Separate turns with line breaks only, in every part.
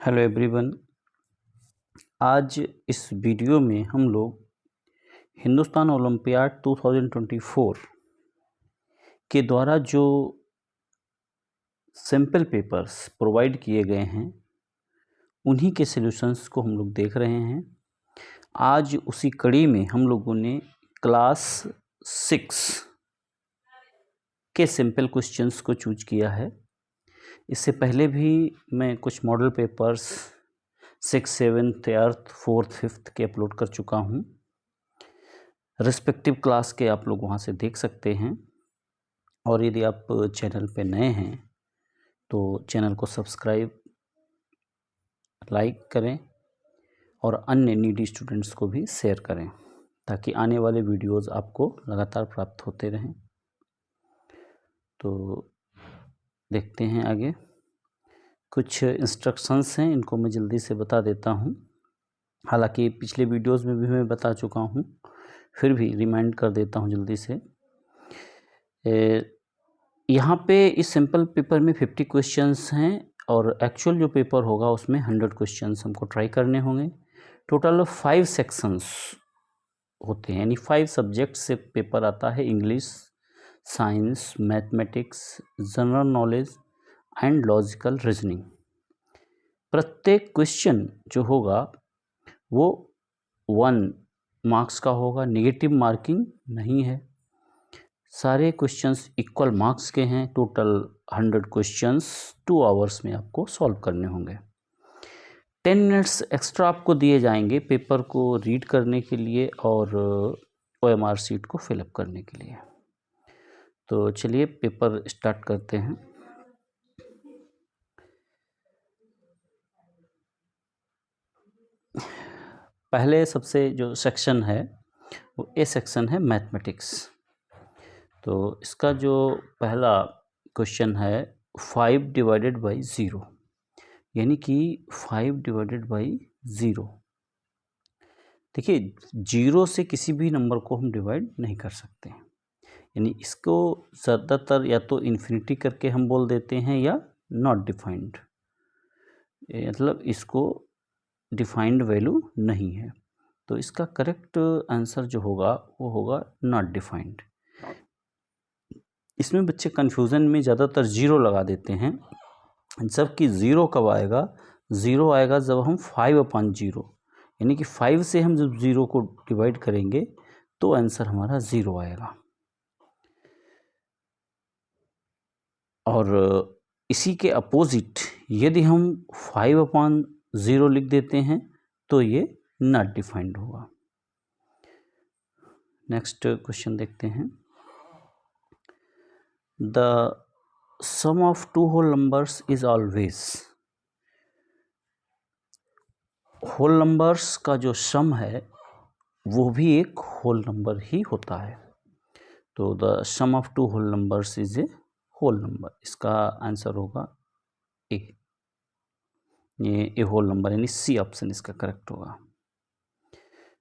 Hello everyone. आज इस video में हम लोग हिंदुस्तान ओलंपियाड 2024 के द्वारा जो सैम्पल पेपर्स प्रोवाइड किए गए हैं उन्हीं के सॉल्यूशंस को हम लोग देख रहे हैं। आज उसी कड़ी में हम लोगों ने क्लास 6 के सैम्पल क्वेश्चंस को चूज किया है। इससे पहले भी मैं कुछ model papers 6, 7th, 8th, 4th, 5th के अपलोड कर चुका हूँ। रिस्पेक्टिव क्लास के आप लोग वहाँ से देख सकते हैं। और यदि आप चैनल पे नए हैं तो चैनल को सब्सक्राइब, लाइक करें और अन्य नीडी स्टूडेंट्स को भी शेयर करें ताकि आने वाले वीडियोस आपको लगातार प्राप्त होते रहें। तो देखते हैं आगे। कुछ इंस्ट्रक्शंस हैं, इनको मैं जल्दी से बता देता हूँ। हालांकि पिछले वीडियोस में भी मैं बता चुका हूँ, फिर भी रिमाइंड कर देता हूँ जल्दी से। यहाँ पे इस सिंपल पेपर में 50 क्वेश्चंस हैं और एक्चुअल जो पेपर होगा उसमें 100 क्वेश्चंस हमको ट्राई करने होंगे। टोटल 5 सेक्शंस होते हैं, यानी 5 सब्जेक्ट से पेपर आता है। English, science, mathematics, general knowledge and logical reasoning. प्रत्येक क्वेश्चन जो होगा वो 1 मार्क्स का होगा, नेगेटिव मार्किंग नहीं है। सारे क्वेश्चंस इक्वल मार्क्स के हैं। टोटल 100 क्वेश्चंस 2 आवर्स में आपको सॉल्व करने होंगे। 10 मिनट्स एक्स्ट्रा आपको दिए जाएंगे पेपर को रीड करने के लिए और OMR शीट को फिलअप करने के लिए। तो चलिए पेपर स्टार्ट करते हैं। पहले सबसे जो सेक्शन है वो ए सेक्शन है, मैथमेटिक्स। तो इसका जो पहला क्वेश्चन है 5 डिवाइडेड बाई 0, यानी कि 5 डिवाइडेड बाई 0। देखिए, 0 से किसी भी नंबर को हम डिवाइड नहीं कर सकते, यानी इसको ज़्यादातर या तो इन्फिनिटी करके हम बोल देते हैं या नॉट डिफाइंड, मतलब इसको डिफाइंड वैल्यू नहीं है। तो इसका करेक्ट आंसर जो होगा वो होगा नॉट डिफाइंड। इसमें बच्चे कन्फ्यूज़न में ज़्यादातर 0 लगा देते हैं, जबकि 0 कब आएगा? 0 आएगा जब हम 5/0, यानी कि 5 से हम जब 0 को डिवाइड करेंगे तो आंसर हमारा 0 आएगा। और इसी के अपोजिट यदि हम 5/0 लिख देते हैं तो ये नॉट डिफाइंड होगा। नेक्स्ट क्वेश्चन देखते हैं। The sum of 2 whole numbers is always. Whole numbers का जो सम है वो भी एक होल नंबर ही होता है। तो the sum of 2 whole numbers is a whole number. इसका आंसर होगा ए। ये ए होल नंबर, यानी सी ऑप्शन इसका करेक्ट होगा।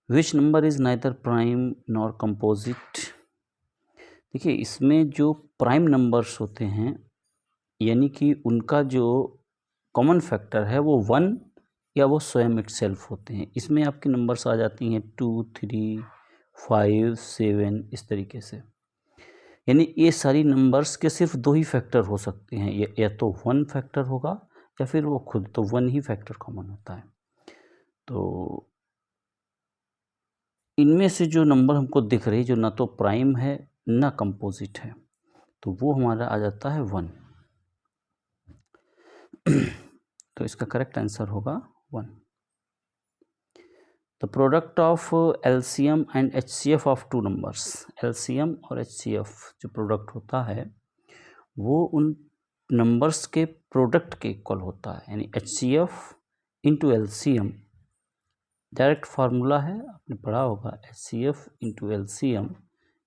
Which number is neither prime nor composite. देखिए, इसमें जो प्राइम नंबर्स होते हैं यानी कि उनका जो कॉमन फैक्टर है वो 1 या वो स्वयं इटसेल्फ होते हैं। इसमें आपकी नंबर्स आ जाती हैं 2, 3, 5, 7, इस तरीके से। यानी ये सारी नंबर्स के सिर्फ 2 ही फैक्टर हो सकते हैं, या तो 1 फैक्टर होगा या फिर वो खुद, तो 1 ही फैक्टर कॉमन होता है। तो इनमें से जो नंबर हमको दिख रही, जो ना तो प्राइम है ना कंपोजिट है, तो वो हमारा आ जाता है 1। तो इसका करेक्ट आंसर होगा 1। The product of LCM and HCF of 2 numbers. LCM और HCF जो प्रोडक्ट होता है वो उन नंबर्स के प्रोडक्ट के इक्वल होता है, यानी HCF into LCM। Direct formula है, आपने पढ़ा होगा, HCF इंटू LCM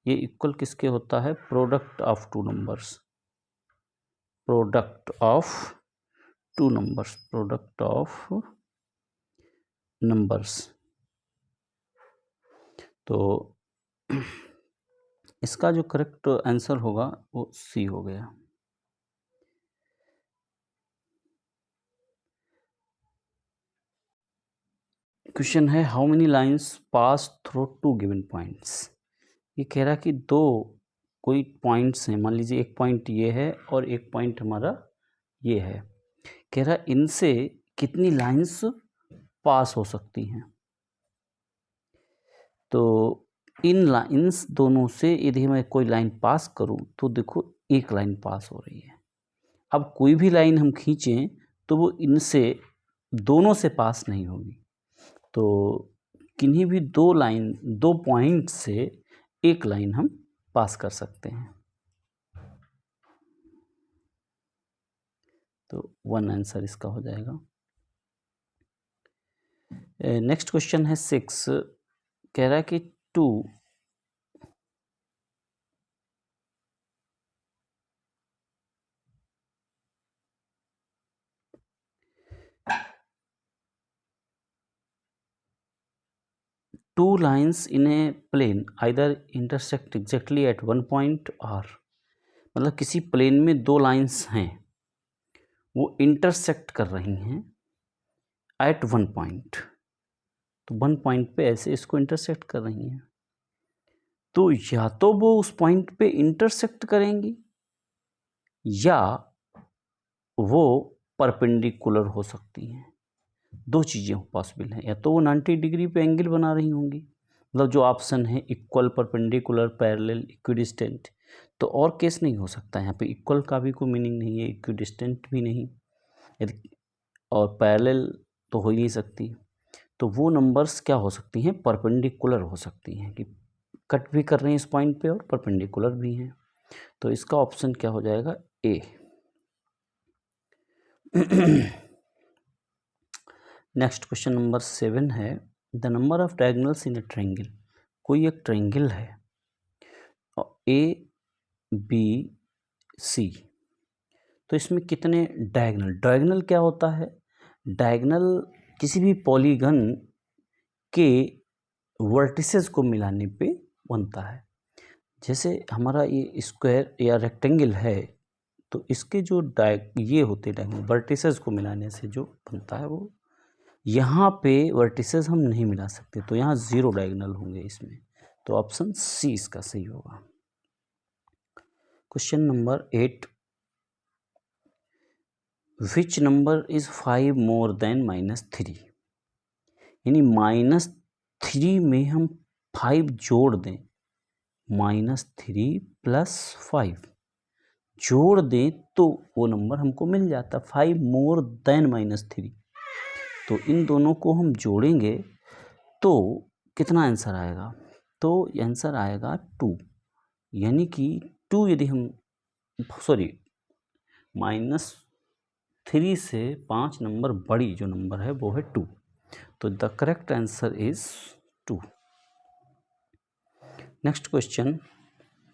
ये इक्वल किसके होता है? Product of 2 numbers. Product of 2 numbers, product of numbers. तो इसका जो करेक्ट आंसर होगा वो सी हो गया। क्वेश्चन है how many lines pass through two given points. ये कह रहा कि दो कोई पॉइंट्स हैं, मान लीजिए एक पॉइंट ये है और एक पॉइंट हमारा ये है। कह रहा इनसे कितनी लाइंस पास हो सकती हैं। तो इन लाइंस दोनों से यदि मैं कोई लाइन पास करूं तो देखो एक लाइन पास हो रही है। अब कोई भी लाइन हम खींचें तो वो इनसे दोनों से पास नहीं होगी। तो किन्हीं भी दो पॉइंट से एक लाइन हम पास कर सकते हैं। तो वन आंसर इसका हो जाएगा। नेक्स्ट क्वेश्चन है 6। कह रहा है कि 2 lines in a plane either intersect exactly at one point or, मतलब किसी प्लेन में दो लाइंस हैं वो इंटरसेक्ट कर रही हैं एट वन पॉइंट। तो वन पॉइंट पे ऐसे इसको इंटरसेक्ट कर रही हैं, तो या तो वो उस पॉइंट पे इंटरसेक्ट करेंगी या वो परपेंडिकुलर हो सकती हैं। दो चीज़ें पॉसिबल हैं, या तो वो 90 डिग्री पे एंगल बना रही होंगी, मतलब जो ऑप्शन है इक्वल, परपेंडिकुलर, पैरेलल, इक्विडिस्टेंट। तो और केस नहीं हो सकता, यहाँ पे इक्वल का भी कोई मीनिंग नहीं है, इक्विडिस्टेंट भी नहीं, यदि और पैरेलल तो हो ही नहीं सकती। तो वो नंबर्स क्या हो सकती हैं, परपेंडिकुलर हो सकती हैं, कि कट भी कर रही हैं इस पॉइंट पे और परपेंडिकुलर भी हैं। तो इसका ऑप्शन क्या हो जाएगा, ए। नेक्स्ट क्वेश्चन नंबर 7 है the number of diagonals in A triangle. कोई एक ट्रायंगल है ए बी सी, तो इसमें कितने डायगोनल, डायगोनल क्या होता है, डायगोनल किसी भी पॉलीगन के वर्टिसेस को मिलाने पे बनता है। जैसे हमारा ये स्क्वायर या रेक्टेंगल है, तो इसके जो ये होते हैं डायगोनल, वर्टिसेस को मिलाने से जो बनता है वो, यहाँ पे वर्टिसेस हम नहीं मिला सकते, तो यहाँ 0 डायगोनल होंगे इसमें। तो ऑप्शन सी इसका सही होगा। Question number 8 which number is 5 more than -3। यानी -3 में हम 5 जोड़ दें, -3 + 5 जोड़ दें तो वो नंबर हमको मिल जाता, 5 मोर देन -3। तो इन दोनों को हम जोड़ेंगे तो कितना आंसर आएगा, तो आंसर आएगा 2। यानी कि 2 यदि हम -3 से 5 नंबर बड़ी जो नंबर है वो है 2। तो the correct answer is 2। Next question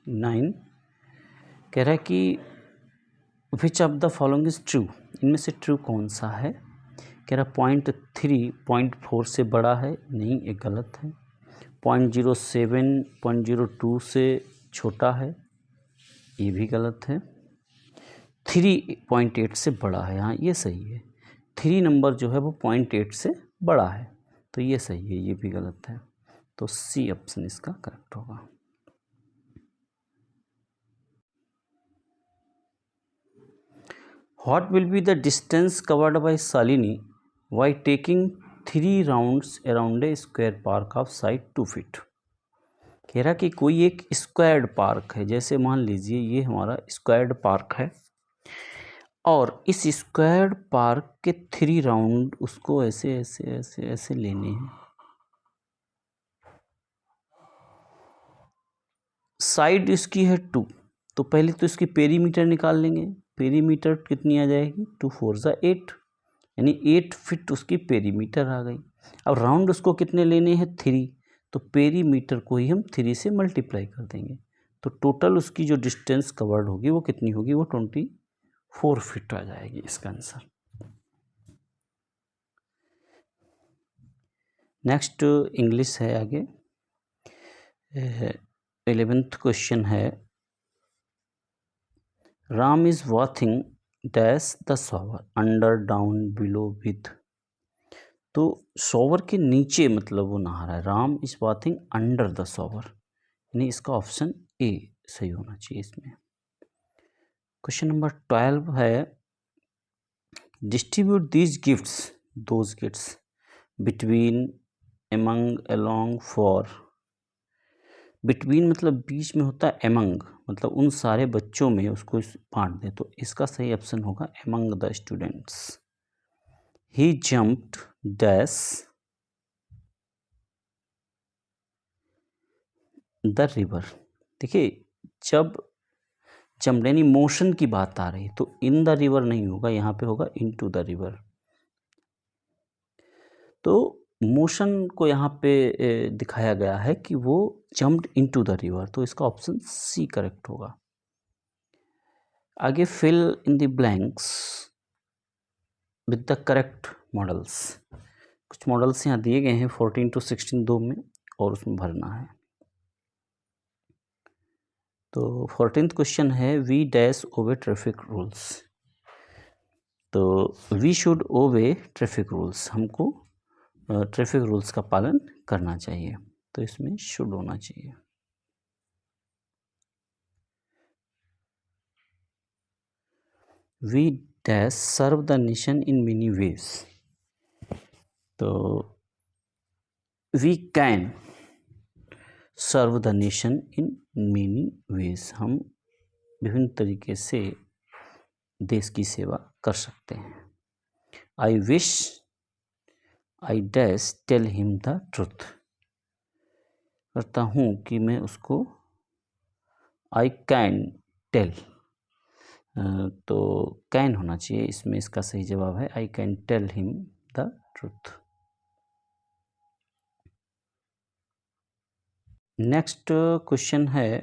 9 कह रहा है कि विच of the following is true. इनमें से ट्रू कौन सा है। कह रहा 0.3 0.4 से बड़ा है, नहीं, ये गलत है। 0.07 0.02 से छोटा है, ये भी गलत है। 3.8 से बड़ा है, हाँ ये सही है। 3 नंबर जो है वो 0.8 से बड़ा है, तो ये सही है, ये भी गलत है। तो सी ऑप्शन इसका करेक्ट होगा। What will be the distance covered by Salini while taking 3 rounds around a square park of side 2 feet। कह रहा कि कोई एक स्क्वायर्ड पार्क है, जैसे मान लीजिए ये हमारा स्क्वायर्ड पार्क है और इस स्क्वायर्ड पार्क के 3 राउंड उसको ऐसे ऐसे ऐसे ऐसे लेने हैं। साइड इसकी है 2, तो पहले तो इसकी पेरीमीटर निकाल लेंगे। पेरीमीटर कितनी आ जाएगी, 2 4 ज़ा 8, यानी 8 फीट उसकी पेरीमीटर आ गई। अब राउंड उसको कितने लेने हैं, 3, तो पेरीमीटर को ही हम 3 से मल्टीप्लाई कर देंगे, तो टोटल उसकी जो डिस्टेंस कवर्ड होगी वो कितनी होगी, वो 24 फीट आ जाएगी इसका आंसर। नेक्स्ट इंग्लिश है आगे। 11th क्वेश्चन है Ram is bathing dash the shower under down below with. तो शॉवर के नीचे मतलब वो नहा रहा है। Ram is bathing under the shower, यानी इसका ऑप्शन ए सही होना चाहिए इसमें। क्वेश्चन नंबर 12 है distribute these gifts, those gifts between, among, along, for. Between मतलब बीच में होता है, एमंग मतलब उन सारे बच्चों में उसको बांट दे, तो इसका सही ऑप्शन होगा among the students. He jumped dash the river. देखिए जब जम्प यानी मोशन की बात आ रही तो इन द रिवर नहीं होगा, यहाँ पे होगा इनटू द रिवर। तो मोशन को यहाँ पे दिखाया गया है कि वो जम्प्ड इनटू द रिवर, तो इसका ऑप्शन सी करेक्ट होगा। आगे fill in the blanks with the correct modals. कुछ मॉडल्स यहाँ दिए गए हैं 14 to 16 दो में, और उसमें भरना है। तो 14th क्वेश्चन है we dash obey traffic rules. तो we should obey traffic rules, हमको ट्रैफिक रूल्स का पालन करना चाहिए, तो इसमें शुड होना चाहिए। We dash serve the nation in many ways. तो we can serve the nation in many ways, हम विभिन्न तरीके से देश की सेवा कर सकते हैं। I wish I dash tell him the truth, करता हूँ कि मैं उसको, आई कैन टेल, तो कैन होना चाहिए इसमें, इसका सही जवाब है I can tell him the truth. Next question है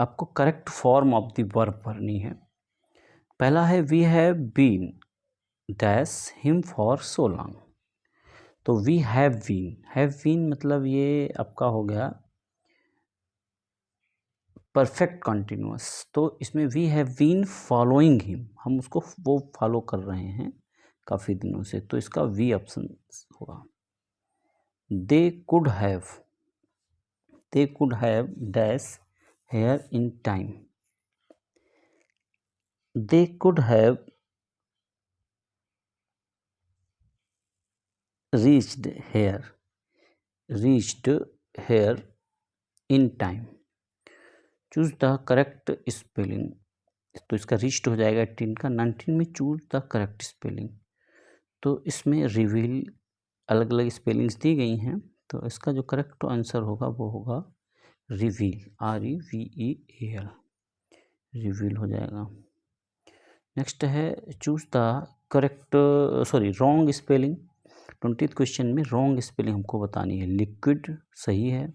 आपको correct form of the verb भरनी है। पहला है we have been dash him for so long. तो वी हैव बीन मतलब ये आपका हो गया परफेक्ट कंटिन्यूअस, तो इसमें we have been following him, हम उसको वो फॉलो कर रहे हैं काफ़ी दिनों से, तो इसका वी ऑप्शन होगा। They could have dash here in time. They could have reached here in time. Choose the correct spelling, तो इसका रीच्ड हो जाएगा 18 का, 19 में चूज द करेक्ट स्पेलिंग। तो इसमें रिवील अलग अलग स्पेलिंग्स दी गई हैं, तो इसका जो करेक्ट आंसर होगा वो होगा रिवील, REVEAL, रिवील हो जाएगा। नेक्स्ट है choose the correct wrong spelling. 20th question में रॉन्ग स्पेलिंग हमको बतानी है। लिक्विड सही है,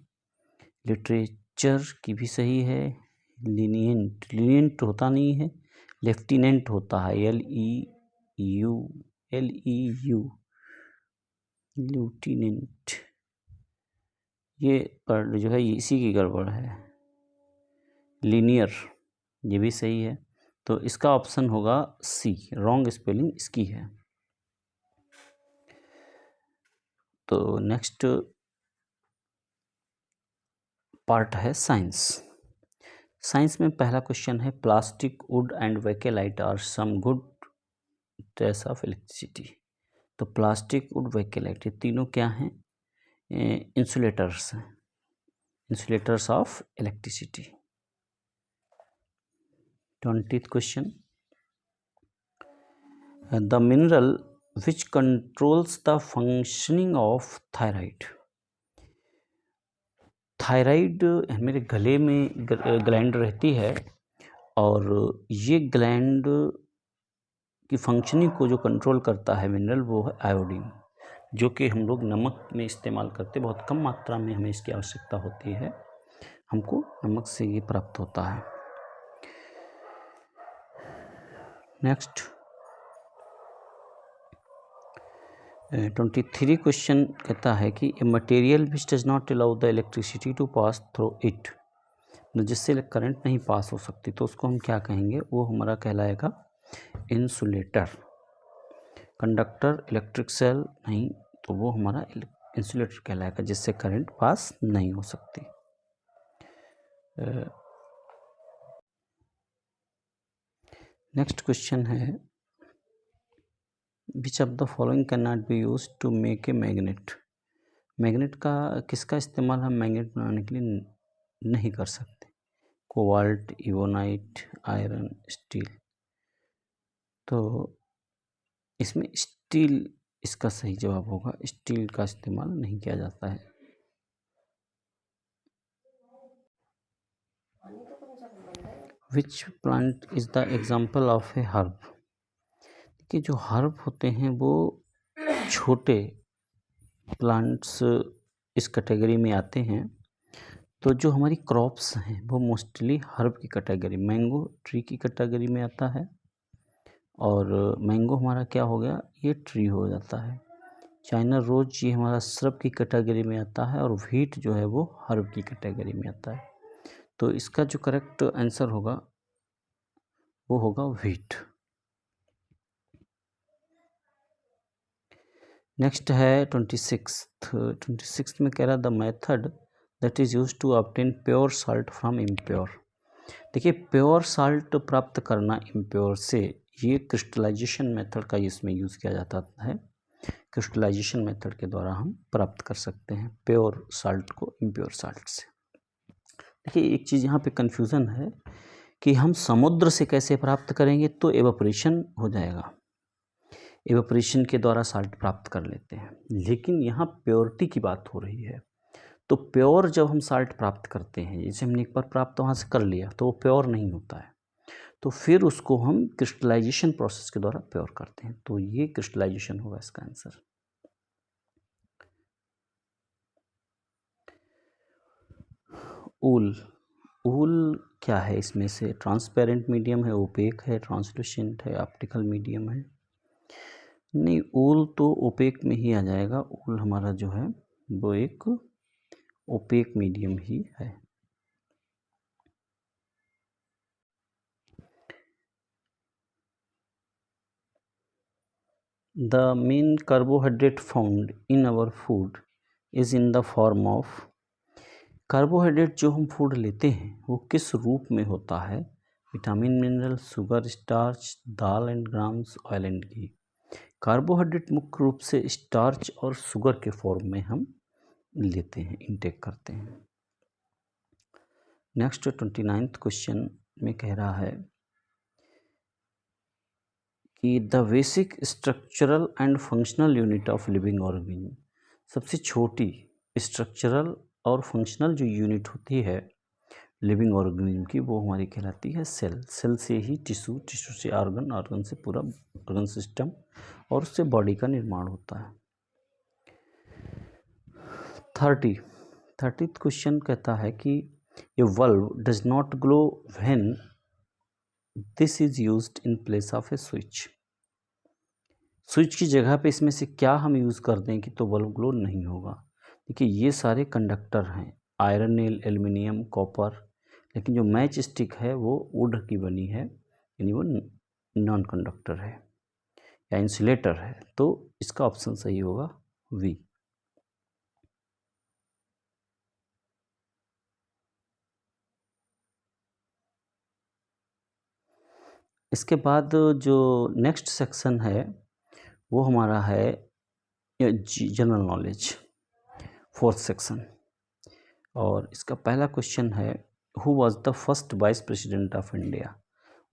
लिटरेचर की भी सही है, लीनियंट होता नहीं है, लेफ्टिनेंट होता है, LEU ल्यूटिनेंट, ये जो है इसी की गड़बड़ है। लीनियर ये भी सही है, तो इसका ऑप्शन होगा सी, रॉन्ग स्पेलिंग इसकी है। तो नेक्स्ट पार्ट है साइंस। साइंस में पहला क्वेश्चन है plastic, wood and bakelite are some good trace of electricity. तो प्लास्टिक, वुड, वेकेलाइट ये तीनों क्या हैं? इंसुलेटर्स हैं, insulators of electricity. 20th question the mineral which controls the functioning of thyroid. Thyroid मेरे गले में ग्लैंड रहती है, और ये ग्लैंड की फंक्शनिंग को जो कंट्रोल करता है मिनरल वो है आयोडीन, जो कि हम लोग नमक में इस्तेमाल करते, बहुत कम मात्रा में हमें इसकी आवश्यकता होती है, हमको नमक से ये प्राप्त होता है। नेक्स्ट 23 क्वेश्चन कहता है कि a material which does not allow the electricity to pass through it, जिससे करंट नहीं पास हो सकती, तो उसको हम क्या कहेंगे? वो हमारा कहलाएगा इंसुलेटर। कंडक्टर, इलेक्ट्रिक सेल नहीं, तो वो हमारा इंसुलेटर कहलाएगा, जिससे करंट पास नहीं हो सकती। नेक्स्ट क्वेश्चन है, which of the following can not be use to make a magnet. Magnet का किसका इस्तेमाल हम मैग्नेट बनाने के लिए नहीं कर सकते? Cobalt, ebonite, iron, steel. तो इसमें स्टील इसका सही जवाब होगा, स्टील का इस्तेमाल नहीं किया जाता है। Which plant is the example of A herb. कि जो हर्ब होते हैं वो छोटे प्लांट्स इस कैटेगरी में आते हैं। तो जो हमारी क्रॉप्स हैं वो मोस्टली हर्ब की कैटेगरी, मैंगो ट्री की कैटेगरी में आता है। और मैंगो हमारा क्या हो गया, ये ट्री हो जाता है। चाइना रोज ये हमारा श्रब की कैटेगरी में आता है, और व्हीट जो है वो हर्ब की कैटेगरी में आता है। तो इसका जो करेक्ट आंसर होगा वो होगा व्हीट। नेक्स्ट है 26 में कह रहा the method that is use to obtain pure salt from impure. देखिए, प्योर साल्ट प्राप्त करना इम्प्योर से, ये क्रिस्टलाइजेशन मेथड का इसमें यूज़ किया जाता है। क्रिस्टलाइजेशन मेथड के द्वारा हम प्राप्त कर सकते हैं प्योर साल्ट को इम्प्योर साल्ट से। देखिए, एक चीज़ यहाँ पे कन्फ्यूज़न है कि हम समुद्र से कैसे प्राप्त करेंगे, तो एवापोरेशन हो जाएगा, एवापोरेशन के द्वारा साल्ट प्राप्त कर लेते हैं। लेकिन यहाँ प्योरिटी की बात हो रही है, तो प्योर जब हम साल्ट प्राप्त करते हैं, जैसे हमने एक बार प्राप्त वहाँ से कर लिया, तो वो प्योर नहीं होता है, तो फिर उसको हम क्रिस्टलाइजेशन प्रोसेस के द्वारा प्योर करते हैं। तो ये क्रिस्टलाइजेशन होगा इसका आंसर। ऊल, ऊल क्या है इसमें से? ट्रांसपेरेंट मीडियम है, ओपेक है, ट्रांसलूसेंट है, ऑप्टिकल मीडियम है? नहीं, ऊल तो ओपेक में ही आ जाएगा। ऊल हमारा जो है वो एक ओपेक मीडियम ही है। The main carbohydrate found in our food is in the form of। Carbohydrate जो हम फूड लेते हैं वो किस रूप में होता है? Vitamin, mineral, sugar, starch, dal and grams, oil and ghee. Carbohydrate मुख्य रूप से स्टार्च और शुगर के फॉर्म में हम लेते हैं, इनटेक करते हैं। नेक्स्ट 29th क्वेश्चन में कह रहा है कि the basic structural and functional unit of living organism. सबसे छोटी स्ट्रक्चरल और फंक्शनल जो यूनिट होती है लिविंग ऑर्गेनिज्म की, वो हमारी कहलाती है सेल। सेल से ही टिश्यू, टिश्यू से ऑर्गन, ऑर्गन से पूरा ऑर्गन सिस्टम, और उससे बॉडी का निर्माण होता है। 30th क्वेश्चन कहता है कि ए वल्व does not glow when this is used in place of a switch. Switch की जगह पे इसमें से क्या हम यूज़ कर दें कि तो बल्ब ग्लो नहीं होगा? देखिए, ये सारे कंडक्टर हैं, आयरन, एल्युमिनियम, कॉपर। लेकिन जो मैच स्टिक है वो वुड की बनी है, यानी वो नॉन कंडक्टर है या इंसुलेटर है। तो इसका ऑप्शन सही होगा वी। इसके बाद जो नेक्स्ट सेक्शन है वो हमारा है जनरल नॉलेज, 4th सेक्शन। और इसका पहला क्वेश्चन है, who was the first vice president of India.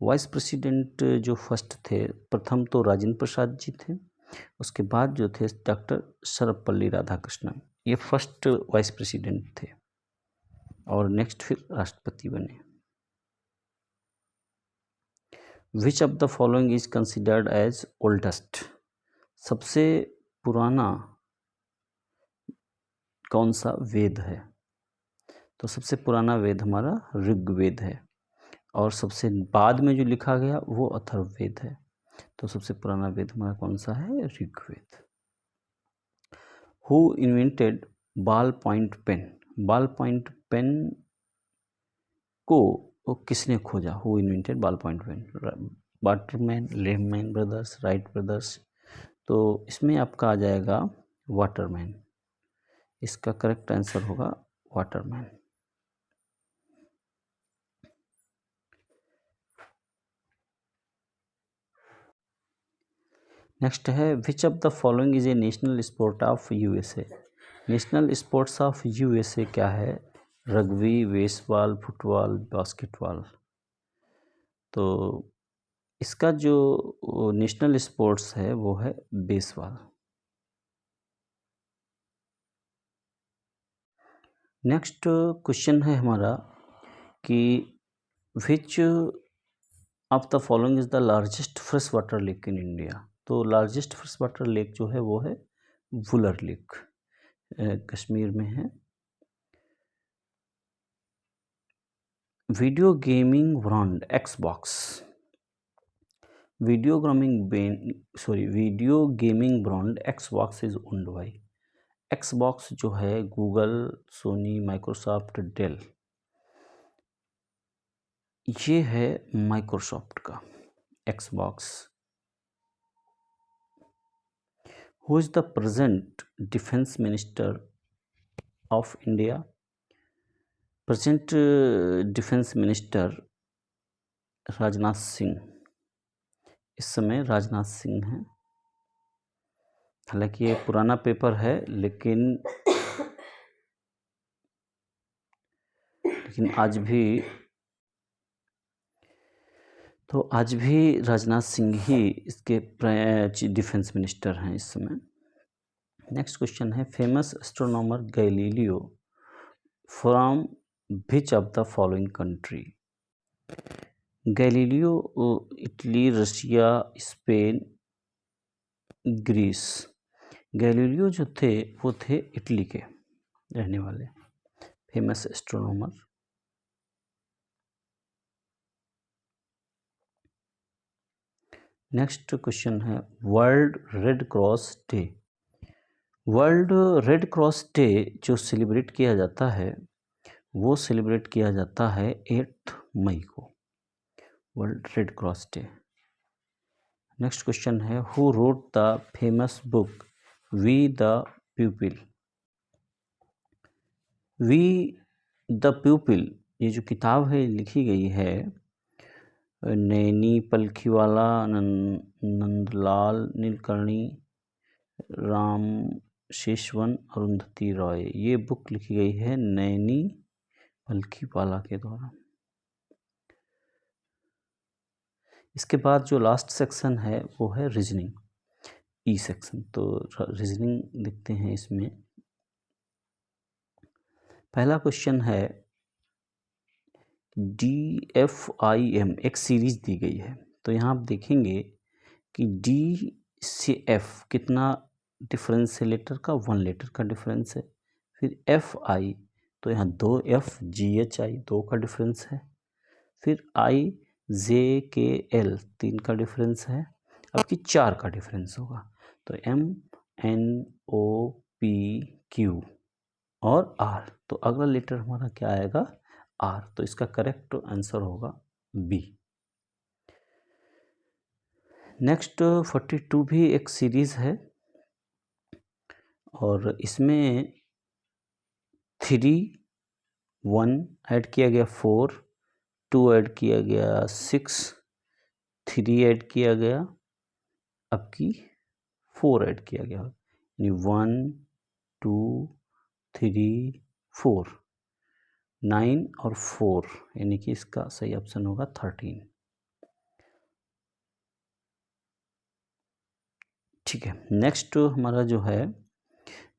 Vice president जो फर्स्ट थे, प्रथम तो राजेंद्र प्रसाद जी थे, उसके बाद जो थे डॉक्टर सर्वपल्ली राधाकृष्णन, ये फर्स्ट वाइस प्रेसिडेंट थे, और नेक्स्ट फिर राष्ट्रपति बने। Which of the following is considered as oldest. सबसे पुराना कौन सा वेद है? तो सबसे पुराना वेद हमारा ऋग्वेद है, और सबसे बाद में जो लिखा गया वो अथर्ववेद है। तो सबसे पुराना वेद हमारा कौन सा है? Rigveda. Who invented ball point pen. Ball point pen को किसने खोजा? Who invented ball point pen? Waterman, Lehman brothers, right brothers, तो इसमें आपका आ जाएगा वाटरमैन, इसका करेक्ट आंसर होगा वाटरमैन। नेक्स्ट है which of the following is a national sport of USA. National sports of USA क्या है? Rugby, baseball, football, basketball. तो इसका जो नेशनल स्पोर्ट्स है वो है बेसबॉल। नेक्स्ट क्वेश्चन है हमारा कि विच of the following is the largest fresh water lake in India. तो लार्जेस्ट फ्रेश वाटर लेक जो है वो है वुलर लेक, कश्मीर में है। Video gaming brand Xbox, video gaming brand Xbox is owned by. Xbox जो है गूगल, सोनी, माइक्रोसॉफ्ट, डेल, ये है माइक्रोसॉफ्ट का Xbox. Who is the present defence minister of India? Present defence minister Rajnath Singh, इस समय राजनाथ सिंह हैं। हालांकि ये पुराना पेपर है लेकिन आज भी राजनाथ सिंह ही इसके डिफेंस मिनिस्टर हैं इस समय। नेक्स्ट क्वेश्चन है famous astronomer Galileo from which of the following country. Galileo Italy, Russia, Spain, Greece. Galileo जो थे वो थे इटली के रहने वाले फेमस एस्ट्रोनॉमर। नेक्स्ट क्वेश्चन है world red cross day. World red cross day जो सेलिब्रेट किया जाता है वो सेलिब्रेट किया जाता है 8 मई को, world red cross day. Next question है who wrote the famous book we the people. We the people ये जो किताब है लिखी गई है नैनी पलखीवाला, नंदलाल नीलकर्णी, राम शेषवन, अरुंधति रॉय। ये बुक लिखी गई है नैनी पलखीवाला के द्वारा। इसके बाद जो लास्ट सेक्शन है वो है रीजनिंग, ई सेक्शन। तो रीजनिंग देखते हैं इसमें। पहला क्वेश्चन है DFIM एक सीरीज दी गई है। तो यहाँ आप देखेंगे कि D से F कितना डिफरेंस है लेटर का, 1 लेटर का डिफरेंस है। फिर FI तो यहाँ 2 FGHI 2 का डिफरेंस है। फिर IJKL 3 का डिफरेंस है। अब कि 4 का डिफरेंस होगा तो MNOPQ और R। तो अगला लेटर हमारा क्या आएगा R। तो इसका करेक्ट आंसर होगा B। नेक्स्ट 42 भी एक सीरीज है और इसमें 3 1 ऐड किया गया, 4 2 ऐड किया गया, 6 3 ऐड किया गया, अब की 4 ऐड किया गया, यानी 1 2 3 4 9 और 4, यानी कि इसका सही ऑप्शन होगा 13। ठीक है, नेक्स्ट हमारा जो है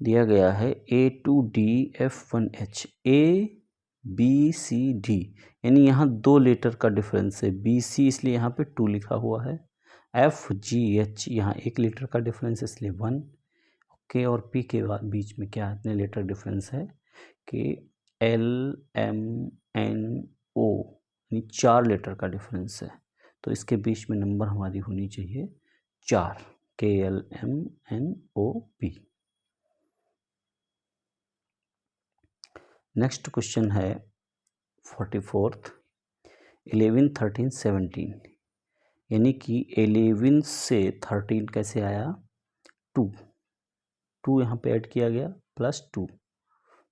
दिया गया है A2DF1H ABCD, यानी यहाँ 2 लेटर का डिफरेंस है। BC इसलिए यहाँ पे 2 लिखा हुआ है। FGH यहाँ 1 लेटर का डिफरेंस है इसलिए 1। K और P के बीच में क्या इतने लेटर डिफरेंस है कि LMNO यानी 4 लेटर का डिफरेंस है। तो इसके बीच में नंबर हमारी होनी चाहिए 4, KLMNOP। नेक्स्ट क्वेश्चन है 44th 11 13 17, यानी कि 11 से 13 कैसे आया टू यहाँ पे ऐड किया गया +2,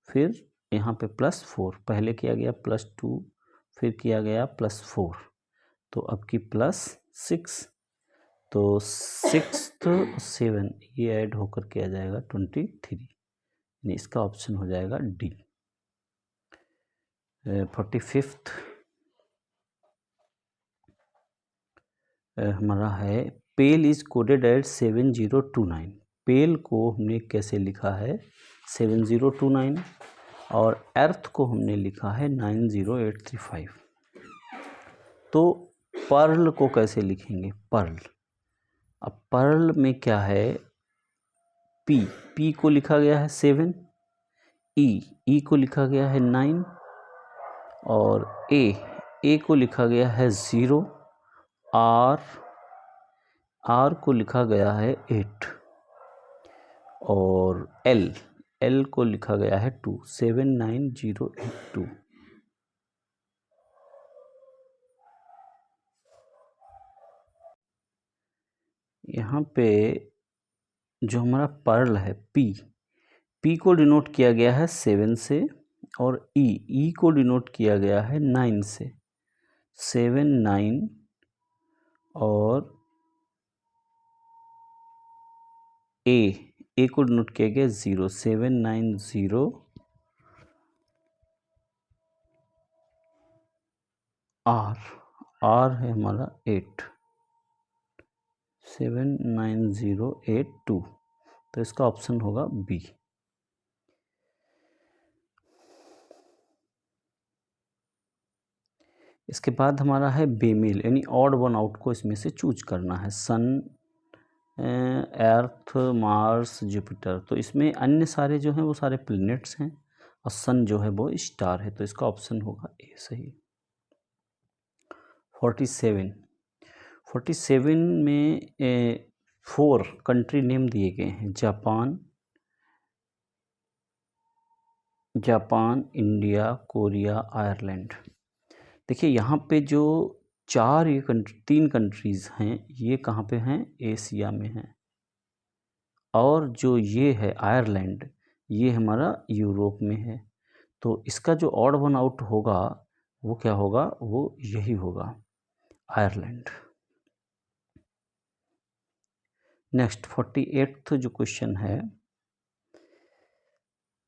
फिर यहाँ पे +4, पहले किया गया +2, फिर किया गया +4, तो अब की +6, तो 6 7 ये ऐड होकर के आ जाएगा 23, यानी इसका ऑप्शन हो जाएगा डी। 45th हमारा है पेल इज कोडेड एट 7029। पेल को हमने कैसे लिखा है 7029 और अर्थ को हमने लिखा है 90835। तो पर्ल को कैसे लिखेंगे, पर्ल। अब पर्ल में क्या है, पी को लिखा गया है 7, ई को लिखा गया है 9 और ए को लिखा गया है 0, आर को लिखा गया है 8 और एल को लिखा गया है 2, 79082। यहाँ पे जो हमारा पर्ल है पी को डिनोट किया गया है 7 से और ई को डिनोट किया गया है 9 से, 7 9 और ए को डिनोट किया गया 0, 790 आर है हमारा 8, 79082, तो इसका ऑप्शन होगा बी। इसके बाद हमारा है बेमेल, यानी ऑड वन आउट को इसमें से चूज करना है, सन, अर्थ, मार्स, जुपिटर। तो इसमें अन्य सारे जो हैं वो सारे प्लैनेट्स हैं और सन जो है वो स्टार है, तो इसका ऑप्शन होगा ए सही। 47 में 4 कंट्री नेम दिए गए हैं, जापान, इंडिया, कोरिया, आयरलैंड। देखिए यहाँ पे जो 3 कंट्रीज़ हैं ये कहाँ पे हैं, एशिया में हैं, और जो ये है आयरलैंड ये हमारा यूरोप में है। तो इसका जो ऑड वन आउट होगा वो क्या होगा, वो यही होगा, आयरलैंड। नेक्स्ट 48th जो क्वेश्चन है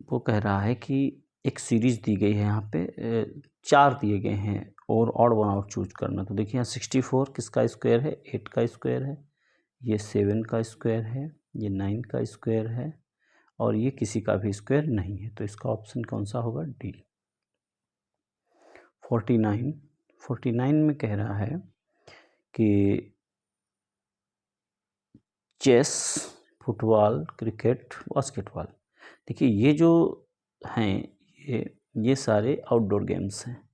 वो कह रहा है कि एक सीरीज दी गई है, यहाँ पे 4 दिए गए हैं और ऑड वन आउट चूज करना। तो देखिए यहाँ 64 किसका स्क्वायर है, 8 का स्क्वायर है, ये 7 का स्क्वायर है, ये 9 का स्क्वायर है और ये किसी का भी स्क्वायर नहीं है, तो इसका ऑप्शन कौन सा होगा, डी। 49 में कह रहा है कि चेस, फुटबॉल, क्रिकेट, बास्केटबॉल। देखिए ये जो हैं ये सारे आउटडोर गेम्स हैं,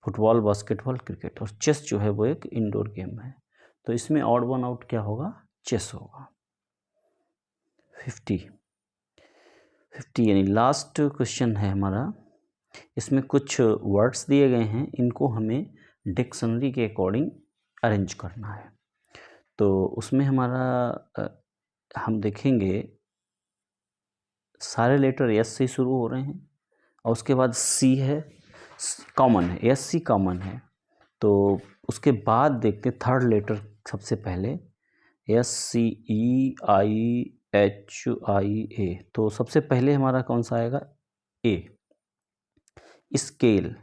फुटबॉल, बास्केटबॉल, क्रिकेट, और चेस जो है वो एक इंडोर गेम है। तो इसमें ऑड वन आउट क्या होगा, चेस होगा। 50 यानी लास्ट क्वेश्चन है हमारा। इसमें कुछ वर्ड्स दिए गए हैं, इनको हमें डिक्शनरी के अकॉर्डिंग अरेंज करना है। तो उसमें हमारा हम देखेंगे सारे लेटर एस से शुरू हो रहे हैं और उसके बाद सी है, कॉमन है, एस सी कॉमन है। तो उसके बाद देखते हैं थर्ड लेटर सबसे पहले, S C E I H I ए। तो सबसे पहले हमारा कौन सा आएगा, ए, स्केल,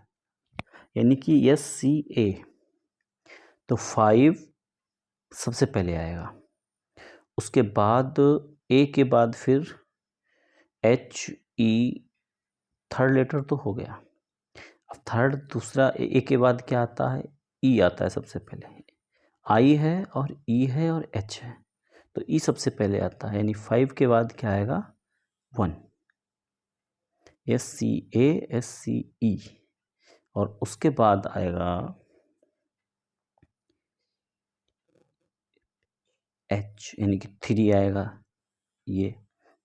यानी कि एस सी ए। तो 5 सबसे पहले आएगा, उसके बाद ए के बाद फिर एच ई, थर्ड लेटर तो हो गया। अब थर्ड दूसरा ए के बाद क्या आता है, ई आता है सबसे पहले, आई है और ई है और एच है, तो ई सबसे पहले आता है, यानी 5 के बाद क्या आएगा, 1, S C A S C ई, और उसके बाद आएगा एच, यानी कि 3 आएगा ये।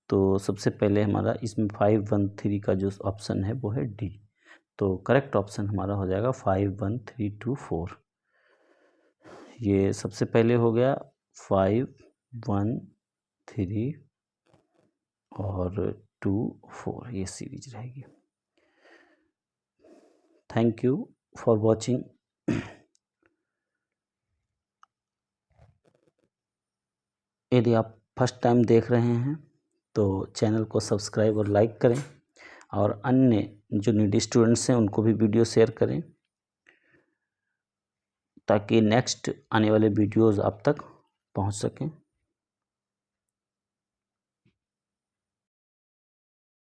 तो सबसे पहले हमारा इसमें 5 1 3 का जो ऑप्शन है वो है डी। तो करेक्ट ऑप्शन हमारा हो जाएगा 5 1 3 2 4। ये सबसे पहले हो गया 5 1 3 और 2 4 ये सीरीज रहेगी। Thank you for watching. यदि आप फर्स्ट टाइम देख रहे हैं तो चैनल को सब्सक्राइब और लाइक करें, और अन्य जो नीडी स्टूडेंट्स हैं उनको भी वीडियो शेयर करें, ताकि नेक्स्ट आने वाले वीडियोज़ आप तक पहुंच सकें।